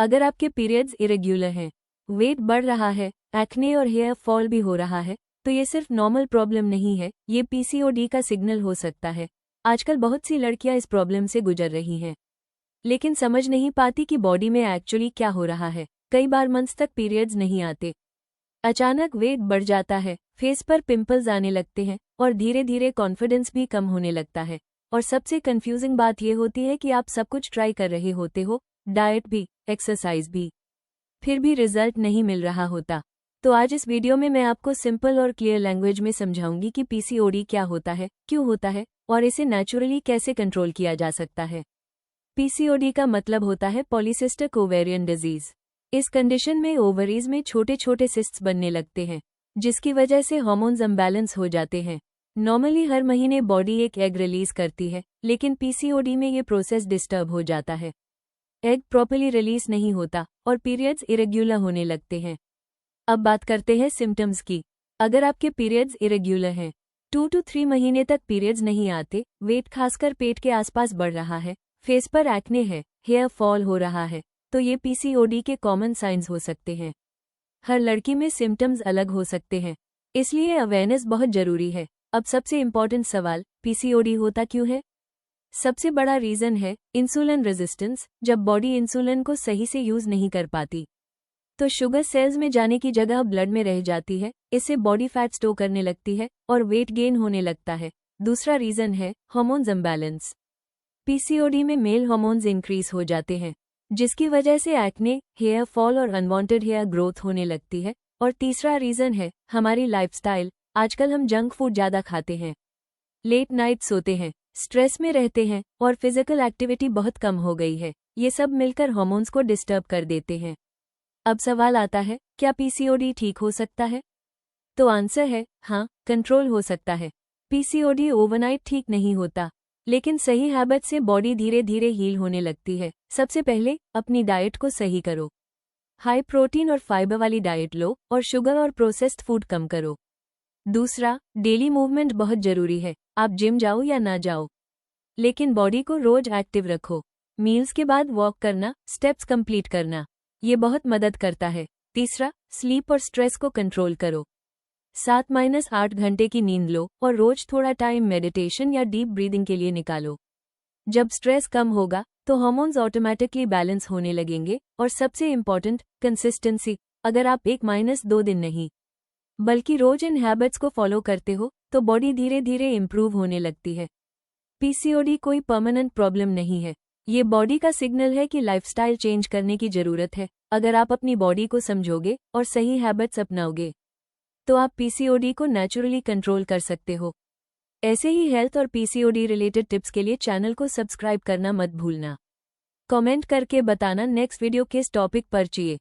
अगर आपके periods irregular हैं, वेट बढ़ रहा है, एक्ने और हेयर फॉल भी हो रहा है, तो ये सिर्फ नॉर्मल प्रॉब्लम नहीं है, ये पीसीओडी का सिग्नल हो सकता है। आजकल बहुत सी लड़कियां इस प्रॉब्लम से गुजर रही हैं, लेकिन समझ नहीं पाती कि बॉडी में एक्चुअली क्या हो रहा है। कई बार मंथ्स तक पीरियड्स नहीं आते, अचानक वेट बढ़ जाता है, फेस पर पिंपल्स आने लगते हैं और धीरे धीरे कॉन्फिडेंस भी कम होने लगता है। और सबसे कंफ्यूजिंग बात यह होती है कि आप सब कुछ ट्राई कर रहे होते हो, डाइट भी, एक्सरसाइज भी, फिर भी रिजल्ट नहीं मिल रहा होता। तो आज इस वीडियो में मैं आपको सिंपल और क्लियर लैंग्वेज में समझाऊंगी कि पीसीओडी क्या होता है, क्यों होता है और इसे नेचुरली कैसे कंट्रोल किया जा सकता है। पीसीओडी का मतलब होता है पॉलीसिस्टिक ओवेरियन डिजीज। इस कंडीशन में ओवरीज में छोटे छोटे सिस्ट्स बनने लगते हैं, जिसकी वजह से हार्मोन्स अनबैलेंस हो जाते हैं। नॉर्मली हर महीने बॉडी एक एग रिलीज करती है, लेकिन पीसीओडी में ये प्रोसेस डिस्टर्ब हो जाता है। एग प्रॉपर्ली रिलीज नहीं होता और पीरियड्स इरेग्युलर होने लगते हैं। अब बात करते हैं सिम्टम्स की। अगर आपके पीरियड्स इरेग्युलर हैं, 2 to 3 महीने तक पीरियड्स नहीं आते, वेट खासकर पेट के आसपास बढ़ रहा है, फेस पर एक्ने है, हेयर फॉल हो रहा है, तो ये पीसीओडी के कॉमन साइंस हो सकते हैं। हर लड़की में सिम्टम्स अलग हो सकते हैं, इसलिए अवेयरनेस बहुत जरूरी है। अब सबसे इम्पोर्टेंट सवाल, पीसीओडी होता क्यों है? सबसे बड़ा रीजन है इंसुलिन रेजिस्टेंस। जब बॉडी इंसुलिन को सही से यूज नहीं कर पाती, तो शुगर सेल्स में जाने की जगह ब्लड में रह जाती है, इससे बॉडी फैट स्टोर करने लगती है और वेट गेन होने लगता है। दूसरा रीजन है हार्मोन्स इम्बैलेंस। पीसीओडी में मेल हार्मोन्स इंक्रीज हो जाते हैं, जिसकी वजह से एक्ने, हेयर फॉल और अनवांटेड हेयर ग्रोथ होने लगती है। और तीसरा रीजन है हमारी लाइफस्टाइल। आजकल हम जंक फूड ज्यादा खाते हैं, लेट नाइट सोते हैं, स्ट्रेस में रहते हैं और फिजिकल एक्टिविटी बहुत कम हो गई है। ये सब मिलकर हार्मोन्स को डिस्टर्ब कर देते हैं। अब सवाल आता है, क्या पीसीओडी ठीक हो सकता है? तो आंसर है हाँ, कंट्रोल हो सकता है। पीसीओडी ओवरनाइट ठीक नहीं होता, लेकिन सही हैबिट से बॉडी धीरे धीरे हील होने लगती है। सबसे पहले अपनी डाइट को सही करो, हाई प्रोटीन और फाइबर वाली डाइट लो और शुगर और प्रोसेस्ड फूड कम करो। दूसरा, डेली मूवमेंट बहुत जरूरी है। आप जिम जाओ या ना जाओ, लेकिन बॉडी को रोज एक्टिव रखो। मील्स के बाद वॉक करना, स्टेप्स कंप्लीट करना, ये बहुत मदद करता है। तीसरा, स्लीप और स्ट्रेस को कंट्रोल करो। 7-8 घंटे की नींद लो और रोज थोड़ा टाइम मेडिटेशन या डीप ब्रीदिंग के लिए निकालो। जब स्ट्रेस कम होगा तो हार्मोन्स ऑटोमेटिकली बैलेंस होने लगेंगे। और सबसे इम्पोर्टेंट, कंसिस्टेंसी। अगर आप 1-2 दिन नहीं, बल्कि रोज इन हैबिट्स को फॉलो करते हो, तो बॉडी धीरे धीरे इंप्रूव होने लगती है। पीसीओडी कोई परमानेंट प्रॉब्लम नहीं है, ये बॉडी का सिग्नल है कि लाइफस्टाइल चेंज करने की जरूरत है। अगर आप अपनी बॉडी को समझोगे और सही हैबिट्स अपनाओगे, तो आप पीसीओडी को नेचुरली कंट्रोल कर सकते हो। ऐसे ही हेल्थ और पीसीओडी रिलेटेड टिप्स के लिए चैनल को सब्सक्राइब करना मत भूलना। कमेंट करके बताना नेक्स्ट वीडियो किस टॉपिक पर चाहिए।